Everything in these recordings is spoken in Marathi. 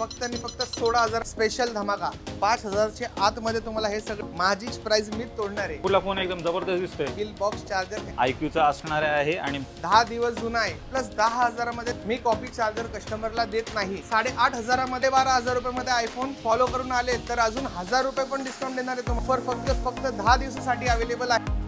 फक्त आणि फक्त 16,000 स्पेशल धमाका 5,000 चे आतमध्ये तुम्हाला हे सगळं माझीच प्राइस मी तोडणार आहे। पुढला फोन एकदम जबरदस्त दिसतोय। किल बॉक्स चार्जर IQ चा असणार आहे आणि 10 दिवस जुना आहे प्लस 10,000 मध्ये मी कॉपी चार्जर कस्टमरला देत नाही। 8,500 मध्ये 12,000 रुपये मध्ये आयफोन फॉलो करून आले तर अजून 1,000 रुपये पण डिस्काउंट देणार आहे। तुम्हाला फक्त 10 दिवसासाठी अवेलेबल आहे।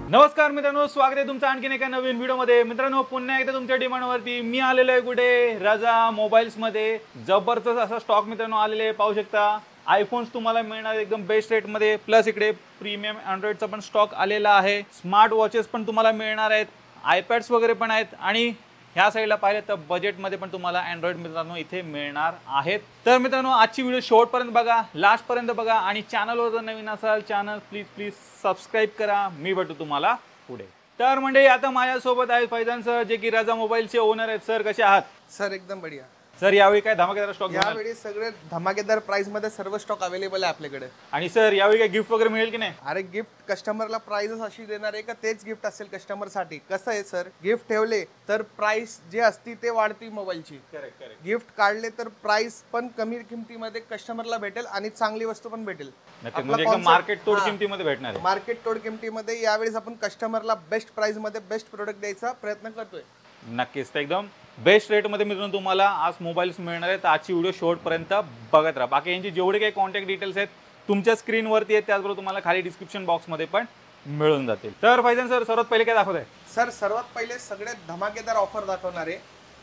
नमस्कार मित्रांनो, स्वागत आहे तुमचं आणखीन एका नवीन व्हिडिओमध्ये। मित्रांनो, पुन्हा एकदा तुमच्या डिमांडवरती मी आलेलो आहे कुठे राजा मोबाईल्स मध्ये। जबरदस्त असा स्टॉक मित्रांनो आलेले आहे, पाहू शकता। आयफोन्स तुम्हाला मिळणार एकदम बेस्ट रेट मध्ये, प्लस इकडे प्रीमियम अँड्रॉइडचा पण स्टॉक आलेला आहे। स्मार्ट वॉचेस पण तुम्हाला मिळणार आहेत, आयपॅड्स वगैरे पण आहेत आणि ह्या साईडला पाहिलं तर बजेटमध्ये पण तुम्हाला अँड्रॉइड मित्रांनो इथे मिळणार आहेत। तर मित्रांनो, आजची व्हिडिओ शेवटपर्यंत बघा, लास्टपर्यंत बघा आणि चॅनलवर जर नवीन असाल चॅनल प्लीज सबस्क्राईब करा। मी भेटू तुम्हाला पुढे। तर म्हणजे आता माझ्यासोबत आहे फैजान सर, जे की राजा मोबाईलचे ओनर आहेत। सर, कसे आहात? सर एकदम बढ़िया। सर, यावेळी काय धमाकेदार स्टॉक? यावेळी सगळे धमाकेदार प्राइस मध्ये सर्व स्टॉक अवेलेबल आहे आपल्याकडे। आणि सर, यावेळी काय गिफ्ट वगैरे मिळेल की नाही? अरे गिफ्ट कस्टमरला प्राइस अशी देणार आहे का तेच गिफ्ट असेल कस्टमर साठी। कसं आहे सर, गिफ्ट ठेवले तर प्राइस जे असती ते वाढती मोबाईलची। करेक्ट। गिफ्ट काढले तर प्राइस पण कमी किमतीमध्ये कस्टमरला भेटेल आणि चांगली वस्तू पण भेटेल। म्हणजे एकदम मार्केट तोड किमतीमध्ये भेटणार आहे। मार्केट तोड किमतीमध्ये यावेळेस आपण कस्टमरला बेस्ट प्राइस मध्ये बेस्ट प्रोडक्ट द्यायचा प्रयत्न करतोय। नक्कीच, तर एकदम बेस्ट रेट मध्ये मित्रांनो तुम्हाला आज मोबाईल्स मिळणार आहेत। आजची व्हिडिओ शेवटपर्यंत बघत राहा। बाकी यांची जेवढे काही कॉन्टॅक्ट डिटेल्स आहेत तुमच्या स्क्रीनवरती आहेत, त्याचबरोबर तुम्हाला खाली डिस्क्रिप्शन बॉक्समध्ये पण मिळून जातील। तर फैजान सर, सर्वात पहिले काय दाखवत आहे? सर, सर्वात पहिले सगळ्यात धमाकेदार ऑफर दाखवणार आहे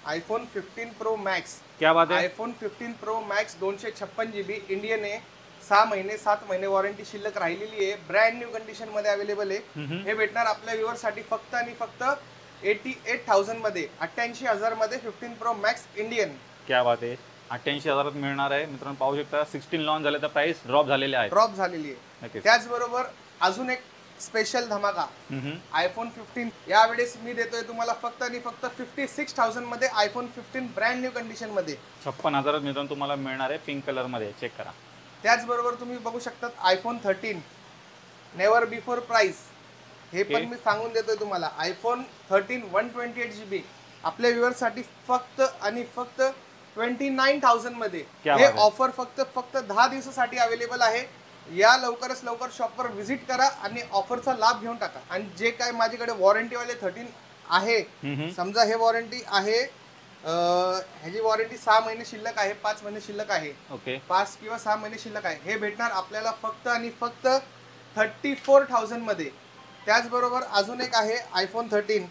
आयफोन 15 प्रो मॅक्स। क्या बात है? IPhone 15 pro max 256 GB Indian आहे। 6 महिने 7 महिने वॉरंटी शिल्लक राहिलेली आहे। ब्रँड न्यू कंडिशन मध्ये अवेलेबल आहे। हे भेटणार आपल्या व्ह्यूअर साठी फक्त आणि फक्त 88,000 मध्ये, 88,000 मध्ये 15 प्रो मॅक्स इंडियन। क्या बात आहे, 88,000 मिळणार आहे मित्रांनो। पाहू शकता 16 लॉन्च झाले तर प्राइस ड्रॉप झालेली आहे। त्याचबरोबर अजून एक स्पेशल धमाका आयफोन 15 यावेळेस मी देतोय तुम्हाला फक्त आणि फक्त 56,000 मध्ये आयफोन 15 ब्रँड न्यू कंडिशन मध्ये। 56,000 मित्रांनो तुम्हाला मिळणार आहे, पिंक कलर मध्ये, चेक करा। त्याचबरोबर तुम्ही बघू शकता आयफोन 13 नेवर बिफोर प्राइस, हे पण मी सांगून देतोय तुम्हाला। आयफोन 13 128 GB आपल्या व्ह्यूअर साठी फक्त आणि फक्त 29,000 मध्ये। हे ऑफर फक्त 10 दिवसासाठी अवेलेबल आहे। या लवकरच लवकर शॉपवर व्हिजिट करा आणि ऑफरचा लाभ घेऊन टाका। आणि जे काय माझ्याकडे वॉरंटी वाले 13 आहे, समजा हे वॉरंटी आहे, ह्याची वॉरंटी 6 महिने शिल्लक आहे, 5 महिने शिल्लक आहे, 5 किंवा 6 महिने शिल्लक आहे। हे भेटणार आपल्याला फक्त आणि फक्त 34,000 मध्ये। त्याचबरोबर अजून एक आहे आयफोन 13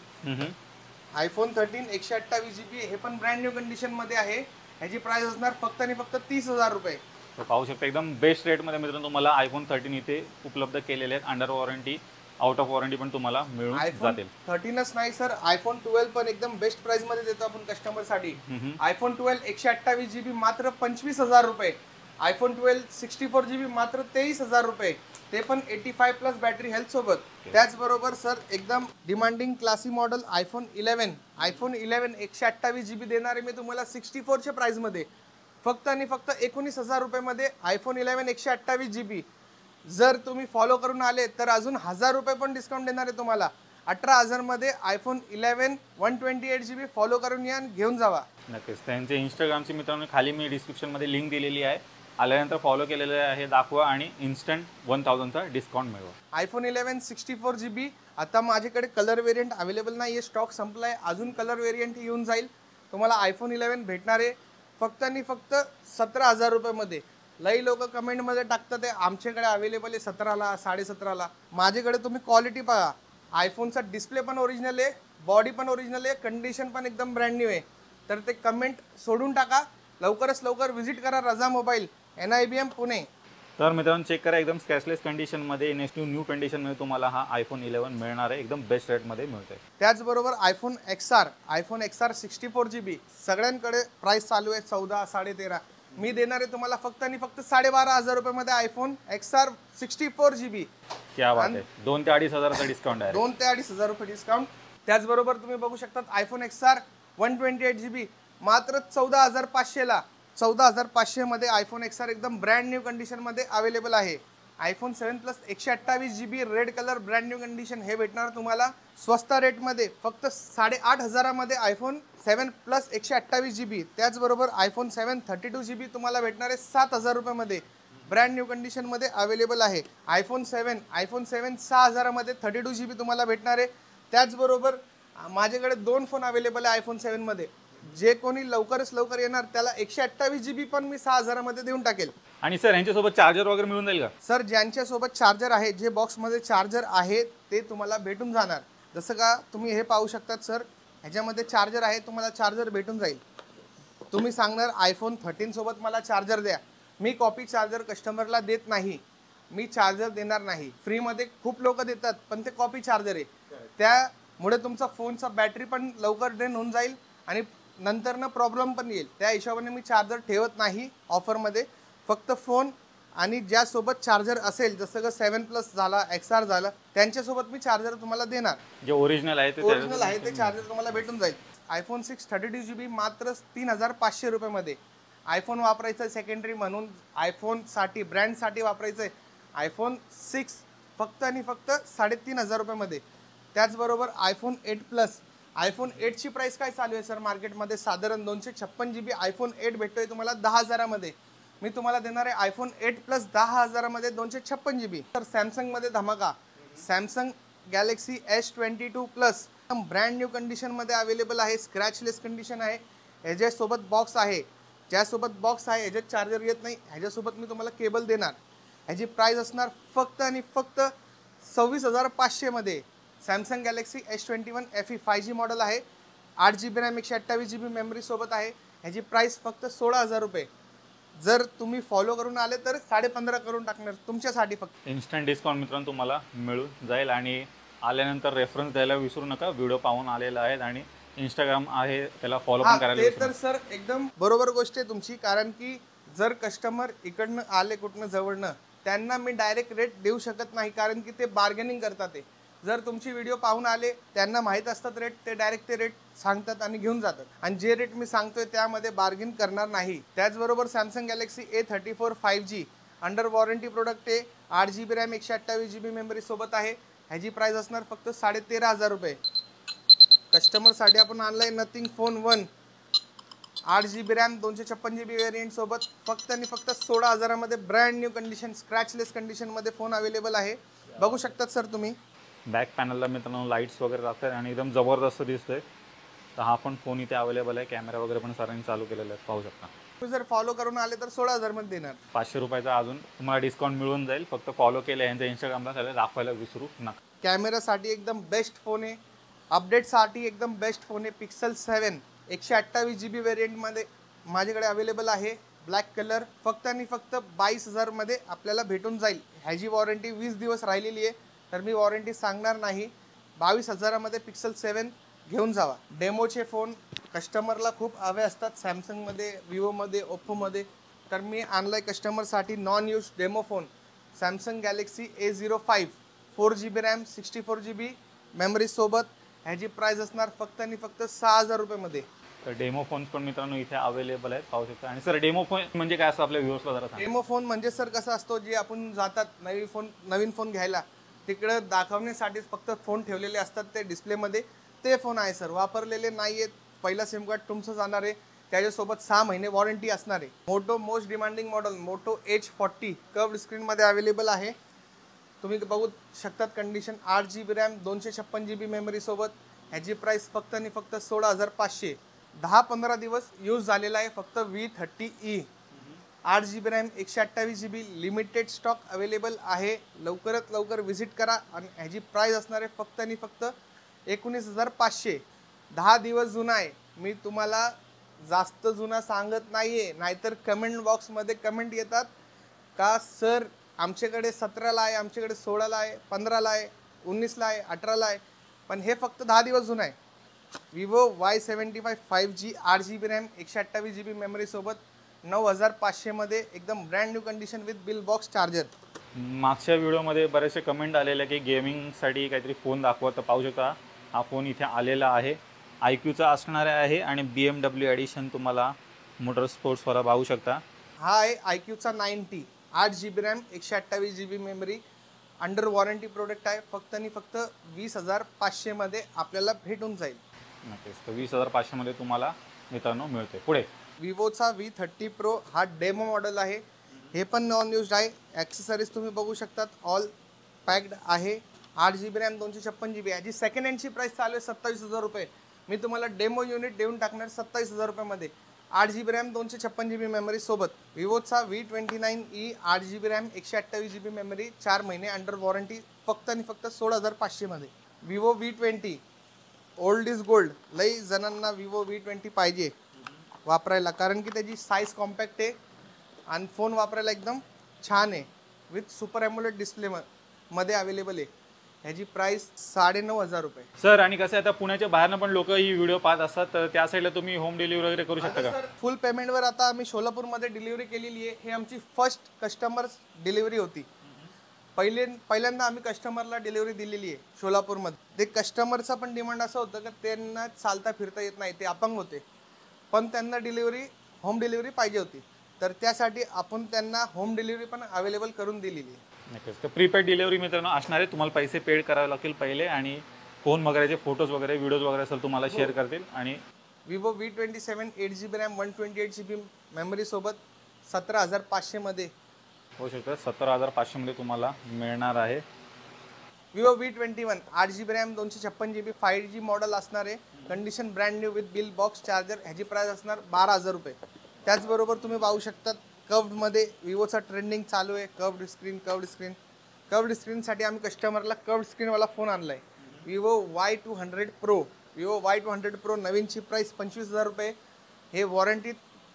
आयफोन 13 128 GB, हे पण ब्रँड न्यू कंडिशन मध्ये आहे। ह्याची प्राइस असणार फक्त आणि फक्त 30,000 रुपये। तर पाहू शकता एकदम बेस्ट रेट मध्ये मित्रांनो तुम्हाला आयफोन 13 इथे उपलब्ध केलेले आहेत। Under warranty, out of warranty पण तुम्हाला मिळून जातील। 13च नाही सर, आयफोन 12 पण एकदम बेस्ट प्राइस मध्ये देतो आपण कस्टमर साठी। आयफोन 12 128 GB मात्र 25,000 रुपये। आयफोन 12 64 GB मात्र 23,000 रुपये, ते पण 85 प्लस बॅटरी हेल्थ सोबत। त्याचबरोबर सर एकदम demanding classy model iPhone 11 128 GB देणार आहे मी तुम्हाला 64 च्या प्राइस मध्ये, फक्त आणि फक्त 19,000 रुपये मध्ये। आयफोन 11 128 GB जर तुम्ही फॉलो करून आले तर अजून 1,000 रुपये पण डिस्काउंट देणार आहे तुम्हाला। 18,000 मध्ये आयफोन 11 128 GB फॉलो करून या, घेऊन जावा। नक्कीच, त्यांचे इंस्टाग्रामची मित्रांनो खाली मी डिस्क्रिप्शन मध्ये लिंक दिलेली आहे, आल्यानंतर फॉलो केलेले आहे, दाखवा आणि इन्स्टंट 1,000 चा डिस्काउंट मिळवा। आयफोन 11 64 GB आता माझ्याकडे कलर वेरियंट अवेलेबल नाही आहे, स्टॉक संपलाय। अजून कलर वेरियंट येऊन जाईल। तुम्हाला आयफोन 11 भेटणार आहे फक्त आणि फक्त 17,000 रुपये मध्ये। लई लोक कमेंट मध्ये टाकतात ते आमच्याकडे अवेलेबल आहे 17ला 17.5ला। माझ्याकडे तुम्ही क्वालिटी पहा, आयफोनचा डिस्प्ले पण ओरिजिनल आहे, बॉडी पण ओरिजिनल आहे, कंडिशन पण एकदम ब्रँड न्यू आहे। तर ते कमेंट सोडून टाका, लवकरच लवकर व्हिजिट करा राजा मोबाईल, NIBM पुणे। तर मित्रांनो चेक करा, एकदम स्क्रॅचलेस कंडिशन मध्ये, न्यू कंडिशन मध्ये तुम्हाला हा आयफोन 11 मिळणार आहे, एकदम बेस्ट रेट मध्ये मिळतोय। त्याचबरोबर आयफोन XR 64 GB सगळ्यांकडे प्राइस चालू आहे 14 13.5, मी देणार आहे तुम्हाला फक्त आणि फक्त 12,500 रुपये मध्ये आयफोन XR 64 GB। क्या बात आहे, 2 ते 2,500 चा डिस्काउंट आहे। 2 ते 2,500 रुपये डिस्काउंट। त्याचबरोबर तुम्ही बघू शकता आयफोन XR 128 GB मात्र 14,500 ला। 14,500 मध्ये आयफोन XR एकदम ब्रँड न्यू कंडिशन मध्ये अवेलेबल आहे। IPhone 7 plus 128 GB red colour brand new condition हे भेटणार तुम्हाला स्वस्त रेटमध्ये फक्त 8,500मध्ये आयफोन 7 प्लस 128 GB. त्याचबरोबर आयफोन 7 32 GB तुम्हाला भेटणार आहे 7,000 रुपयामध्ये ब्रँड न्यू कंडिशनमध्ये अवेलेबल आहे. आयफोन 7 6,000मध्ये 32 GB तुम्हाला भेटणार आहे. त्याचबरोबर माझ्याकडे 2 फोन अवेलेबल आहे आयफोन 7मध्ये. जे कोणी लवकरच लवकर येणार त्याला 128 GB पण मी 6,000मध्ये देऊन टाकेल. आणि सर यांच्यासोबत चार्जर वगैरे मिळून जाईल का? सर ज्यांच्यासोबत चार्जर आहे, जे बॉक्समध्ये चार्जर आहे ते तुम्हाला भेटून जाणार. जसं का तुम्ही हे पाहू शकतात सर, ह्याच्यामध्ये चार्जर आहे, तुम्हाला चार्जर भेटून जाईल. तुम्ही सांगणार आयफोन 13 सोबत मला चार्जर द्या. मी कॉपी चार्जर कस्टमरला देत नाही. मी चार्जर देणार नाही. फ्रीमध्ये खूप लोक देतात पण ते कॉपी चार्जर आहे. त्यामुळे तुमचा फोनचा बॅटरी पण लवकर ड्रेन होऊन जाईल आणि नंतरनं प्रॉब्लेम पण येईल. त्या हिशोबाने मी चार्जर ठेवत नाही ऑफरमध्ये. फक्त फोन आणि ज्यासोबत चार्जर असेल, जसं का 7 प्लस झाला, XR झाला, त्यांच्यासोबत मी चार्जर तुम्हाला देणार. जे ओरिजिनल आहे ते चार्जर तुम्हाला भेटून जाईल. आयफोन 6 32 GB मात्र 3,500 रुपयामध्ये. आयफोन वापरायचं सेकंडरी म्हणून, आयफोनसाठी ब्रँडसाठी वापरायचं आहे. आयफोन 6 फक्त आणि फक्त 3,500 रुपयामध्ये. त्याचबरोबर आयफोन 8 प्लस. आयफोन 8ची प्राइस काय चालू आहे सर मार्केटमध्ये? साधारण 256 GB आयफोन 8 भेटतोय तुम्हाला 10,000मध्ये. मी तुम्हाला देणार आहे आयफोन 8 प्लस 10,000मध्ये 256 GB. तर सॅमसंगमध्ये धमाका. Samsung Galaxy S22 plus brand new कंडिशनमध्ये अवेलेबल आहे. स्क्रॅचलेस कंडिशन आहे. ह्याच्यासोबत बॉक्स आहे. ज्यासोबत बॉक्स आहे ह्याच्यात चार्जर येत नाही. ह्याच्यासोबत मी तुम्हाला केबल देणार. ह्याची प्राइस असणार फक्त आणि फक्त 26,500मध्ये. Samsung Galaxy S21 FE 5G model आहे. 8 GB रॅम 128 GB मेमरी सोबत आहे. ह्याची प्राइस फक्त 16,000 रुपये. जर तुम्ही फॉलो करून आले तर 15.5 करून टाकणार तुमच्यासाठी फक्त. इन्स्टंट डिस्काउंट मित्रांनो तुम्हाला मिळून जाईल. आणि आल्यानंतर रेफरन्स द्यायला विसरू नका. व्हिडिओ पाहून आलेला आहे आणि इंस्टाग्राम आहे, त्याला फॉलो पण करायला ते तर सर एकदम बरोबर गोष्ट आहे तुमची. कारण की जर कस्टमर इकडनं आले कुठनं जवळनं, त्यांना मी डायरेक्ट रेट देऊ शकत नाही, कारण की ते बार्गेनिंग करतात. ते जर तुमची व्हिडिओ पाहून आले, त्यांना माहीत असतात रेट, ते डायरेक्ट ते रेट सांगतात आणि घेऊन जातात. आणि जे रेट मी सांगतोय त्यामध्ये बार्गेन करणार नाही. त्याचबरोबर Samsung Galaxy A34 5G under warranty product आहे. 8 GB रॅम 128 GB मेमरी सोबत आहे. ह्याची प्राइस असणार फक्त 13,500 रुपये. कस्टमरसाठी आपण आणलाय nothing phone 1 8 GB RAM 256 GB variant सोबत फक्त आणि फक्त 16,000मध्ये ब्रँड न्यू कंडिशन स्क्रॅचलेस कंडिशनमध्ये फोन अवेलेबल आहे. बघू शकतात सर तुम्ही. बॅक पॅनलला मित्रांनो लाईट्स वगैरे लागतात आणि एकदम जबरदस्त दिसतोय. तर हा पण फोन इथे अवेलेबल आहे. कॅमेरा वगैरे पण सरांनी चालू केलेला आहे, पाहू शकता. तुम्ही जर फॉलो करून आले तर 16,000मध्ये देणार. 500 रुपयाचा अजून तुम्हाला डिस्काउंट मिळून जाईल. फक्त फॉलो केलं यांच्या इंस्टाग्रामला, त्याला दाखवायला विसरू नका. कॅमेरासाठी एकदम बेस्ट फोन आहे. अपडेटसाठी एकदम बेस्ट फोन आहे. पिक्सल 7 128 GB व्हेरियंटमध्ये माझ्याकडे अवेलेबल आहे. ब्लॅक कलर फक्त आणि फक्त 22,000मध्ये आपल्याला भेटून जाईल. ह्याची वॉरंटी 20 दिवस राहिलेली आहे, तर मी वॉरंटी सांगणार नाही. 22,000मध्ये पिक्सल 7 घेऊन जावा. डेमोचे फोन कस्टमरला खूप हवे असतात, सॅमसंगमध्ये, विवोमध्ये, ओप्पोमध्ये. तर मी आणलाय कस्टमरसाठी non use demo phone. Samsung Galaxy A05 4 GB RAM 64 GB memory सोबत. ह्याची प्राइस असणार फक्त आणि फक्त 6,000 रुपयामध्ये. तर डेमो फोन पण मित्रांनो इथे अवेलेबल आहेत, पाहू शकता. आणि सर डेमो फोन म्हणजे काय असं आपल्या व्ह्यूअर्सला जरा सांगा. डेमो फोन म्हणजे सर कसं असतो, जे आपण जातात नवीन फोन घ्यायला, तिकडं दाखवण्यासाठीच फक्त फोन ठेवलेले असतात ते डिस्प्लेमध्ये. ते फोन आहे सर, वापरलेले नाही आहेत. पहिला सिम कार्ड तुमचं जाणार आहे, त्याच्यासोबत 6 महिने वॉरंटी असणार आहे. Moto most demanding model Moto H40 curved स्क्रीनमध्ये अवेलेबल आहे. तुम्ही बघू शकतात condition. 8 GB RAM 256 GB memory सोबत. ह्याची प्राइस फक्त आणि फक्त 16,500. 10-15 दिवस यूज झालेला आहे. फक्त V30e 8 GB RAM 128 GB limited stock available आहे. लवकरात लवकर व्हिजिट करा. आणि ह्याची प्राइस असणार आहे फक्त आणि फक्त 19,500. 10 दिवस जुना आहे. मी तुम्हाला जास्त जुना सांगत नाही आहे, नाहीतर कमेंट बॉक्समध्ये कमेंट येतात का सर आमच्याकडे 17ला आहे, आमच्याकडे 16ला आहे, 15ला आहे, 19ला आहे, 18ला आहे. पण हे फक्त 10 दिवस जुना आहे. Vivo Y75 5G 8 GB RAM 128 GB memory सोबत 9,500मध्ये एकदम brand new condition with bill box charger. मागच्या व्हिडिओमध्ये बरेचसे कमेंट आलेले की गेमिंगसाठी काहीतरी फोन दाखवा. तर पाहू शकता हा फोन इथे आलेला आहे. IQचा असणार आहे आणि BMW एडिशन तुम्हाला मोटर स्पोर्ट्सवाला पाहू शकता. हा आहे IQचा 90. 8 GB RAM 128 GB memory under warranty product आहे. फक्त आणि फक्त 20,500 मध्ये आपल्याला भेटून जाईल. नक्कीच. तर 20,500 मध्ये तुम्हाला मित्रांनो मिळते. पुढे विवोचा V30 Pro हा डेमो मॉडेल आहे. हे पण नॉन यूज्ड आहे. ॲक्सेसरीज तुम्ही बघू शकतात ऑल पॅक्ड आहे. 8 GB रॅम 256 GB. याची सेकंड हँडची प्राईस चालू आहे 27,000 रुपये. मी तुम्हाला डेमो युनिट देऊन टाकणार 27,000 रुपयामध्ये. 8 GB रॅम 256 GB मेमरी सोबत. विवोचा V29e 8 GB RAM 128 GB memory 4 महिने अंडर वॉरंटी फक्त आणि फक्त 16,500 मध्ये. Vivo V20 old is gold. लई जणांना विवो V20 पाहिजे वापरायला, कारण की त्याची साईज कॉम्पॅक्ट आहे आणि फोन वापरायला एकदम छान आहे. विथ सुपर ॲम्युलेट डिस्प्ले मध्ये अवेलेबल आहे. ह्याची प्राइस 9,500 रुपये. सर, आणि कसं आहे आता पुण्याच्या बाहेरनं पण लोक ही व्हिडिओ पाहत असतात, तर त्या साईडला तुम्ही होम डिलिव्हरी वगैरे करू शकता का? सर, फुल पेमेंटवर आता आम्ही सोलापूरमध्ये डिलिव्हरी केलेली आहे. हे आमची फर्स्ट कस्टमर डिलिव्हरी होती. पहिल्यांदा आम्ही कस्टमरला डिलिव्हरी दिलेली आहे सोलापूरमध्ये. ते कस्टमरचा पण डिमांड असं होतं की त्यांना चालता फिरता येत नाही, ते अपंग होते, पण त्यांना होम डिलिव्हरी पाहिजे होती. तर त्यासाठी आपण त्यांना होम डिलिव्हरी पण अवेलेबल करून दिलेली आहे. नक्कीच. तर प्रीपेड डिलिव्हरी मित्रांनो असणार आहे. तुम्हाला पैसे पेड करावे लागतील पहिले, आणि फोन वगैरेचे फोटोज वगैरे व्हिडिओज वगैरे असेल तुम्हाला शेअर करतील. आणि Vivo V27 8 GB RAM 128 GB memory सोबत 17,500 मध्ये होऊ शकतं. 17,500 मध्ये तुम्हाला मिळणार आहे. Vivo V21 8 GB RAM 256 GB 5G model असणार आहे. Condition brand new with bill box charger. ह्याची प्राइस असणार 12,000 रुपये. त्याचबरोबर तुम्ही पाहू शकता कर्व्डमध्ये विवोचा ट्रेंडिंग चालू आहे. कर्व्ड स्क्रीनसाठी आम्ही कस्टमरला कर्व्ड स्क्रीनवाला फोन आणला आहे. Vivo Y200 Pro. Vivo Y200 Pro नवीनची प्राइस 25,000 रुपये. हे वॉरंटी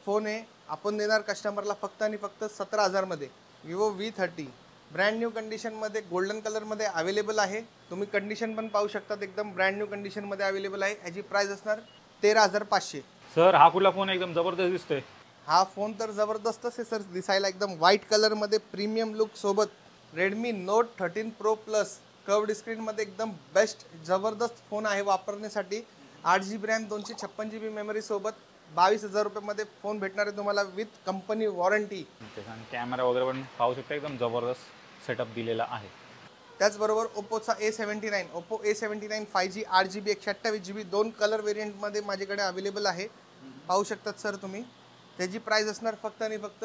फोन आहे. आपण देणार कस्टमरला फक्त आणि फक्त 17,000 मध्ये. विवो V30 ब्रँड न्यू कंडिशनमध्ये गोल्डन कलरमध्ये अवेलेबल आहे. तुम्ही कंडिशन पण पाहू शकतात, एकदम ब्रँड न्यू कंडिशनमध्ये अवेलेबल आहे. याची प्राइस असणार 13,500. सर, हा कुठला फोन एकदम जबरदस्त दिसतोय. हा फोन तर जबरदस्तच आहे सर, दिसायला एकदम व्हाईट कलरमध्ये प्रीमियम लुक सोबत. Redmi note 13 Pro Plus curved स्क्रीनमध्ये एकदम बेस्ट जबरदस्त फोन आहे वापरण्यासाठी. 8 GB रॅम 256 GB मेमरी सोबत 22,000 रुपयामध्ये फोन भेटणार आहे तुम्हाला विथ कंपनी वॉरंटी. आणि कॅमेरा वगैरे पण पाहू शकता, एकदम जबरदस्त सेटअप दिलेला आहे. त्याचबरोबर ओप्पोचा Oppo A79 5G 8 GB 128 GB 2 colour व्हेरियंटमध्ये माझ्याकडे अवेलेबल आहे. पाहू शकतात सर तुम्ही. त्याची प्राइस असणार फक्त आणि फक्त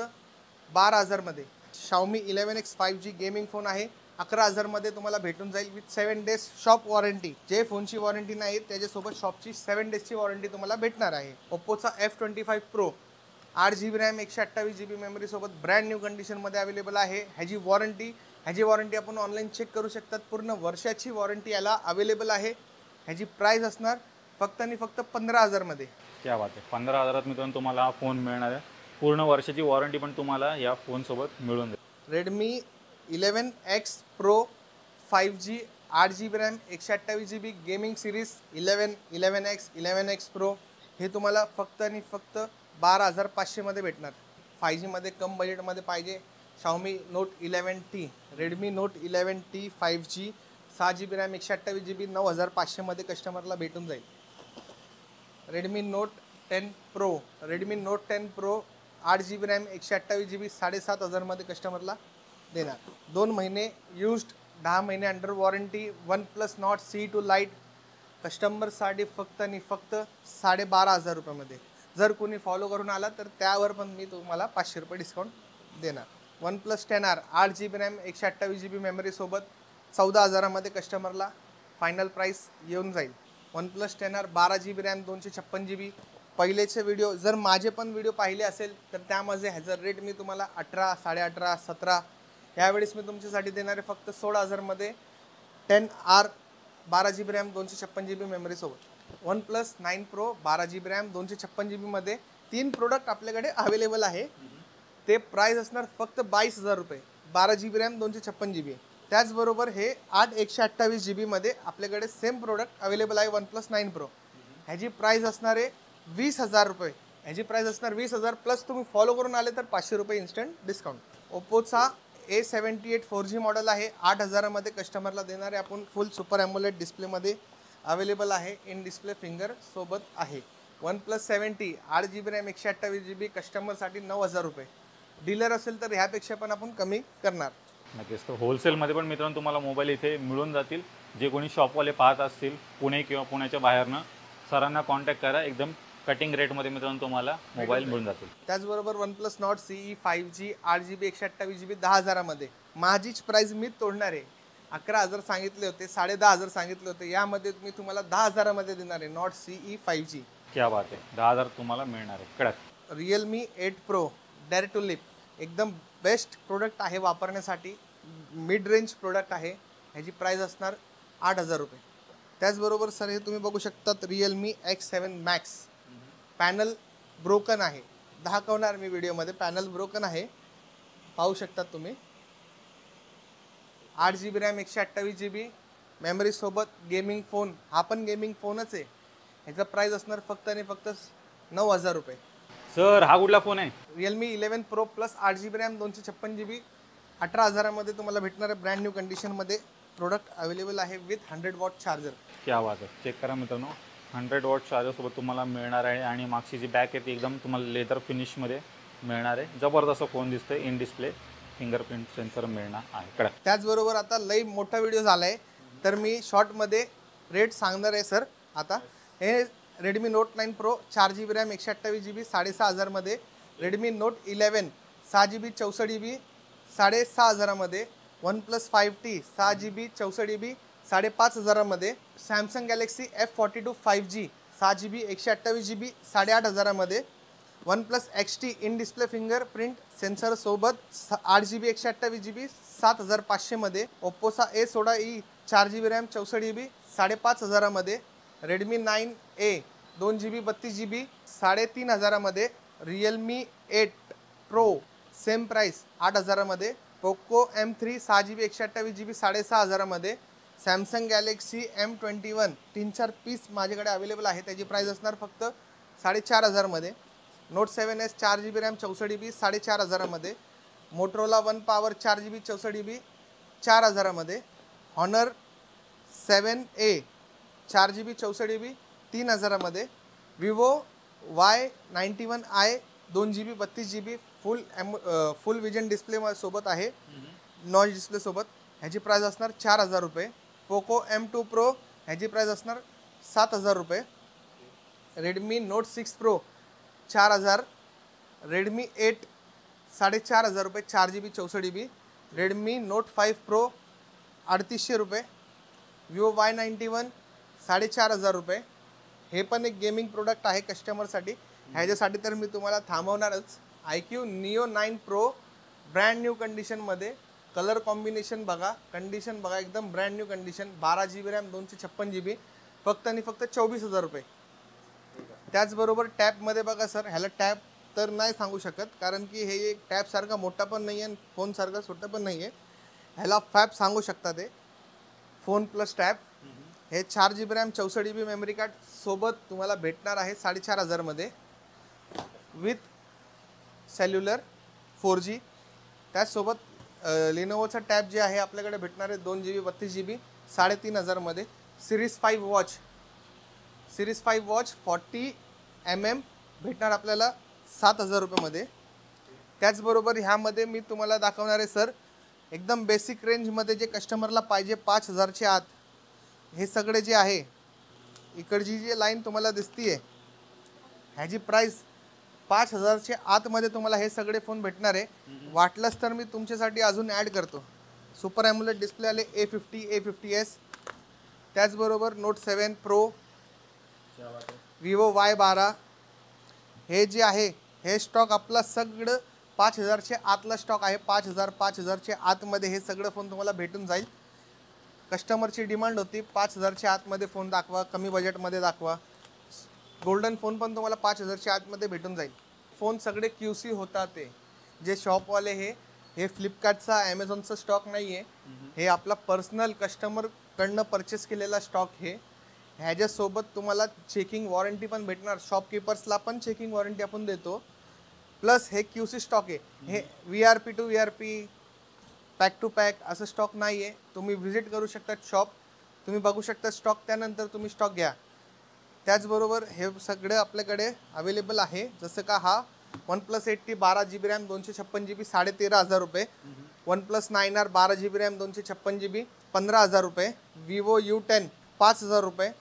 12,000 मध्ये. Xiaomi 11X 5G gaming phone आहे. 11,000 मध्ये तुम्हाला भेटून जाईल विथ 7 डेज शॉप वॉरंटी. जे फोनची वॉरंटी नाही त्याच्यासोबत शॉपची 7 डेजची वॉरंटी तुम्हाला भेटणार आहे. ओप्पोचा F25 Pro 8 GB RAM 128 GB memory सोबत ब्रँड न्यू कंडिशनमध्ये अवेलेबल आहे. ह्याची वॉरंटी आपण ऑनलाईन चेक करू शकतात. पूर्ण वर्षाची वॉरंटी याला अवेलेबल आहे. ह्याची प्राइस असणार फक्त आणि फक्त 15,000 मध्ये. क्या बात आहे. 15,000 मित्रांनो तुम्हाला हा फोन मिळणार आहे. पूर्ण वर्षाची वॉरंटी पण तुम्हाला या फोनसोबत मिळून जाईल. Redmi 11X Pro 5G 8 GB RAM 128 GB gaming series 11X Pro हे तुम्हाला फक्त आणि फक्त 12,500 मध्ये भेटणार. 5G मध्ये कम बजेटमध्ये पाहिजे. Xiaomi Note 11T Redmi note 11T 5G 6 GB RAM 128 GB 9,500 मध्ये कस्टमरला भेटून जाईल. Redmi note 10 Pro 8 GB RAM 128 GB 7,500 मध्ये कस्टमरला देणार. 2 महिने यूज्ड 10 महिने under warranty. OnePlus Nord C2 Lite कस्टमरसाठी फक्त आणि फक्त 12,500 रुपयामध्ये. जर कोणी फॉलो करून आला तर त्यावर पण मी तुम्हाला 500 रुपये डिस्काउंट देणार. OnePlus 10R 8 GB RAM 128 GB memory सोबत 14,000 मध्ये कस्टमरला फायनल प्राइस येऊन जाईल. OnePlus 10R 12 GB RAM 256 GB. पहिलेचे व्हिडिओ जर माझे पण व्हिडिओ पाहिले असेल तर त्यामध्ये ह्याचा रेट मी तुम्हाला 18, 18.5, 17 यावेळेस मी तुमच्यासाठी देणार आहे फक्त 16,000 मध्ये. 10R 12 GB RAM 256 GB memory सोबत. OnePlus 9 Pro 12 GB RAM 256 GB मध्ये 3 प्रोडक्ट आपल्याकडे अवेलेबल आहे. ते प्राइस असणार फक्त 22,000 रुपये. 12 GB रॅम 256 GB. त्याचबरोबर हे 8 128 GB मध्ये आपल्याकडे सेम प्रोडक्ट अवेलेबल आहे OnePlus 9 Pro. ह्याची प्राइस असणार आहे 20,000 रुपये. ह्याची प्राइस असणार 20,000 प्लस तुम्ही फॉलो करून आले तर 500 रुपये instant discount. ओप्पोचा A78 4G model आहे. 8,000 मध्ये कस्टमरला देणार आहे आपण. फुल सुपर ॲम्युलेट डिस्प्लेमध्ये अवेलेबल आहे. इन डिस्प्ले फिंगर सोबत आहे. OnePlus 70 8 GB रॅम 128 GB कस्टमरसाठी 9,000 रुपये. डीलर असेल तर ह्यापेक्षा पण आपण कमी करणार. नक्कीच. तर होलसेलमध्ये पण मित्रांनो तुम्हाला मोबाईल इथे मिळून जातील. जे कोणी शॉपवाले पाहत असतील पुणे किंवा पुण्याच्या बाहेरनं, सरांना कॉन्टॅक्ट करा. एकदम कटिंग रेटमध्ये मित्रांनो तुम्हाला मोबाईल मिळून जातील. त्याचबरोबर OnePlus Nord CE 5G 8GB 128GB 10,000 मध्ये माझीच प्राइस मी तोडणार आहे. 11,000 सांगितले होते, 10,500 सांगितले होते, यामध्ये मी तुम्हाला 10,000 मध्ये देणार आहे. Nord CE 5G. क्या बात आहे. 10,000 तुम्हाला मिळणार आहे कडक. Realme 8 Pro Dare to Live एकदम बेस्ट प्रोडक्ट आहे वापरण्यासाठी. मिड रेंज प्रोडक्ट आहे. ह्याची प्राइस असणार 8,000 रुपये. त्याचबरोबर सर हे तुम्ही बघू शकतात Realme X7 Max. Panel broken आहे. दाखवणार मी व्हिडिओमध्ये. पॅनल ब्रोकन आहे, पाहू शकतात तुम्ही. 8GB रॅम 128GB मेमरी सोबत गेमिंग फोन. हा पण गेमिंग फोनच आहे. ह्याचा प्राइस असणार फक्त आणि फक्त 9,000 रुपये. सर हा कुठला फोन आहे? Realme 11 Pro plus 8GB RAM 256GB 18,000 मध्ये तुम्हाला भेटणार आहे. ब्रँड न्यू कंडिशनमध्ये प्रोडक्ट अवेलेबल आहे विथ 100 वॉट चार्जर. क्या बात आहे. चेक करा मित्रांनो, 100 वॉट चार्जरसोबत तुम्हाला मिळणार आहे. आणि मागची जी बॅक आहे ती एकदम तुम्हाला लेदर फिनिशमध्ये मिळणार आहे. जबरदस्त फोन दिसतोय. इन डिस्प्ले फिंगरप्रिंट सेन्सर मिळणार आहे कडक. त्याचबरोबर आता लई मोठा व्हिडिओ झाला आहे, तर मी शॉर्टमध्ये रेट सांगणार आहे सर. आता हे Redmi Note 9 Pro 4GB RAM 128GB 6,500 मध्ये. Redmi Note 11 6GB 64GB 6,500 मध्ये. OnePlus 5T 6GB 64GB 5,500 मध्ये. Samsung Galaxy F42 5G 6GB 128GB 8,500 मध्ये. OnePlus XT in display fingerprint sensor सोबत 8GB 128GB 7,500 मध्ये. Oppoचा A16e 4GB रॅम 64GB 5,500 मध्ये. Redmi 9A 2GB 32GB 3,500 मध्ये. Realme 8 Pro सेम प्राइस 8,000 मध्ये. Poco M3 6GB 128GB 6,500 मध्ये. Samsung Galaxy M21 3-4 पीस माझ्याकडे अवेलेबल आहे. त्याची प्राइस असणार फक्त 4,500 मध्ये. Note 7s 4GB RAM 64GB 4,500 मध्ये. Motorola One Power 4GB 64GB 4,000 मध्ये. Honor 7A 4GB 64GB 3,000 मध्ये. Vivo Y91i 2GB 32GB फुल विजन डिस्प्ले सोबत आहे, नॉइज डिस्प्ले सोबत. ह्याची प्राइस असणार 4,000 रुपये. Poco M2 Pro ह्याची प्राइस असणार 7,000 रुपये. Redmi Note 6 Pro 4,000. Redmi 8 4,500 रुपये 4GB 64GB. Redmi Note 5 Pro 3,800 रुपये. Vivo Y91 4,500 रुपये. हे पण एक गेमिंग प्रोडक्ट आहे कस्टमरसाठी. ह्याच्यासाठी तर मी तुम्हाला थांबवणारच. iQOO Neo 9 Pro brand new कंडिशनमध्ये. कलर कॉम्बिनेशन बघा, कंडिशन बघा, एकदम brand new condition. 12GB RAM 256GB फक्त आणि फक्त 24,000 रुपये. त्याचबरोबर टॅबमध्ये बघा सर, ह्याला टॅब तर नाही सांगू शकत, कारण की हे एक टॅबसारखा मोठा पण नाही आहे, फोनसारखा छोटा पण नाही आहे. ह्याला फॅब सांगू शकता ते, फोन प्लस टॅब. हे 4GB RAM 64GB memory card सोबत तुम्हाला भेटणार आहे 4,500 मध्ये विथ सेल्युलर 4G. त्याचसोबत लिनोवोचा टॅब जे आहे आपल्याकडे भेटणार आहे 2GB 32GB 3,500 मध्ये. सिरीज 5 वॉच 40mm भेटणार आपल्याला 7,000 रुपयामध्ये. त्याचबरोबर ह्यामध्ये मी तुम्हाला दाखवणार आहे सर, एकदम बेसिक रेंजमध्ये जे कस्टमरला पाहिजे 5,000च्या आत. हे सगळे जे आहे, इकडची जी लाईन तुम्हाला दिसतीये, ह्याची प्राइस 5,000च्या आतमध्ये तुम्हाला हे सगळे फोन भेटणार आहे. वाटलंच तर मी तुमच्यासाठी अजून ॲड करतो. सुपर ॲम्युलेट डिस्प्ले आले A50 A50s. त्याचबरोबर Note 7 Pro, Vivo Y12. हे जे आहे हे स्टॉक आपला सगळं 5,000च्या आतला स्टॉक आहे. 5,000च्या आतमध्ये हे सगळं फोन तुम्हाला भेटून जाईल. कस्टमरची डिमांड होती 5,000च्या आतमध्ये फोन दाखवा, कमी बजेटमध्ये दाखवा. गोल्डन फोन पण तुम्हाला 5,000च्या आतमध्ये भेटून जाईल. फोन सगळे QC होतात. ते जे शॉपवाले हे फ्लिपकार्टचा ॲमेझॉनचा स्टॉक नाही आहे. हे आपला पर्सनल कस्टमरकडनं परचेस केलेला स्टॉक. ह्याच्यासोबत तुम्हाला चेकिंग वॉरंटी पण भेटणार. शॉपकीपर्सला पण चेकिंग वॉरंटी आपण देतो. प्लस हे QC स्टॉक आहे. हे VRP to VRP pack to pack असं स्टॉक नाही आहे. तुम्ही व्हिजिट करू शकता शॉप, तुम्ही बघू शकता स्टॉक, त्यानंतर तुम्ही स्टॉक घ्या. त्याचबरोबर हे सगळं आपल्याकडे अवेलेबल आहे. जसं का हा OnePlus 8T 12 GB RAM 256 GB 13,500 रुपये. OnePlus 9R 12 GB RAM 256 GB 15,000 रुपये. Vivo U10 5,000 रुपये.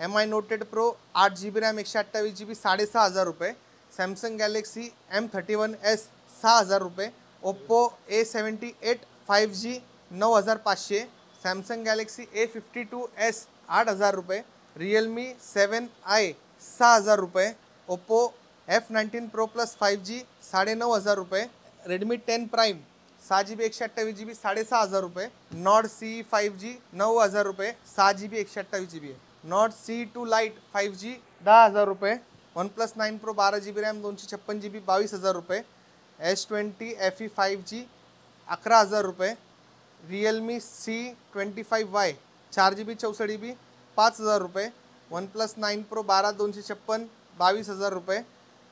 MI Note 8 Pro 8 GB RAM 128 GB 6,500 रुपये. Samsung Galaxy M31s 6,000 रुपये. Oppo A78 5G 9,500. Samsung Galaxy A52s 8,000 रुपये. Realme 7i 6,000 रुपये. Oppo F19 Pro Plus 5G 9,500 रुपये. Redmi 10 Prime 6 GB 128 GB 6,500 रुपये. Nord CE 5G 9,000 रुपये 6 GB 128 GB. Nord CE2 Lite 5G 10,000 रुपये. OnePlus 9 Pro 12 GB RAM 256 GB 22,000 रुपये. S20 FE 5G 11,000 रुपये. Realme C25Y 4 GB 64 GB 5,000 रुपये. OnePlus 9 Pro 12 256 22,000 रुपये.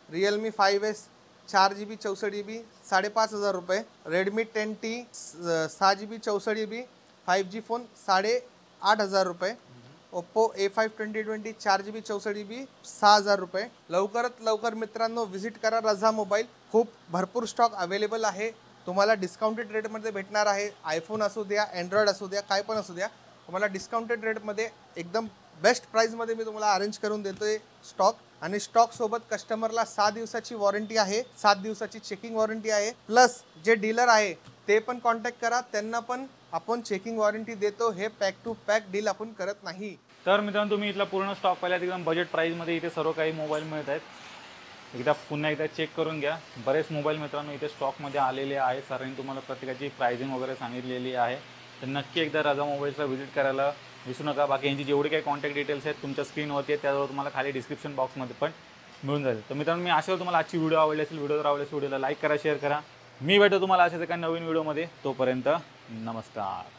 Realme 5S 4 GB 64 GB 5,500 रुपये. Redmi 10T 6 GB 64 GB 5G phone 8,500 रुपये. Oppo A5 2020 4 GB 64 GB 6,000 रुपये. लवकरात लवकर मित्रांनो व्हिजिट करा रजा मोबाईल. खूप भरपूर स्टॉक अवेलेबल आहे. तुम्हाला डिस्काउंटेड रेटमध्ये भेटणार आहे. आयफोन असू द्या, अँड्रॉइड असू द्या, काय पण असू द्या, तुम्हाला डिस्काउंटेड रेटमध्ये एकदम बेस्ट प्राईजमध्ये मी तुम्हाला अरेंज करून देतोय स्टॉक. आणि स्टॉक सोबत कस्टमरला 6 दिवसाची वॉरंटी आहे, 7 दिवसाची चेकिंग वॉरंटी आहे. प्लस जे डीलर आहे ते पण कॉन्टॅक्ट करा, त्यांना पण आपण चेकिंग वॉरंटी देतो. हे पॅक टू पॅक डील आपण करत नाही. तर मित्रांनो तुम्ही इथला पूर्ण स्टॉक पाहिला एकदम बजेट प्राईजमध्ये इथे सर्व काही मोबाईल मिळत आहेत. पुन्हा एकदा चेक करून घ्या. बरेच मोबाईल मित्रांनो इथे स्टॉकमध्ये आलेले आहेत. सरांनी तुम्हाला प्रत्येकाची प्राइसिंग वगैरे सांगितलेली आहे. तर नक्की एकदा राजा मोबाईल्सला व्हिजिट करायला विसरू नका. बाकी यांची जेवढी काही कॉन्टॅक्ट डिटेल्स आहेत तुमच्या स्क्रीनवरती आहेत, त्यावर तुम्हाला खाली डिस्क्रिप्शन बॉक्समध्ये पण मिळून जाईल. तर मित्रांनो मी आशा तुम्हाला आजची व्हिडिओ आवडली असेल. व्हिडिओ जर आवडली असेल व्हिडिओला लाईक करा, शेअर करा. मी भेटतो तुम्हाला अशाच एका नवीन व्हिडिओमध्ये. तोपर्यंत नमस्कार.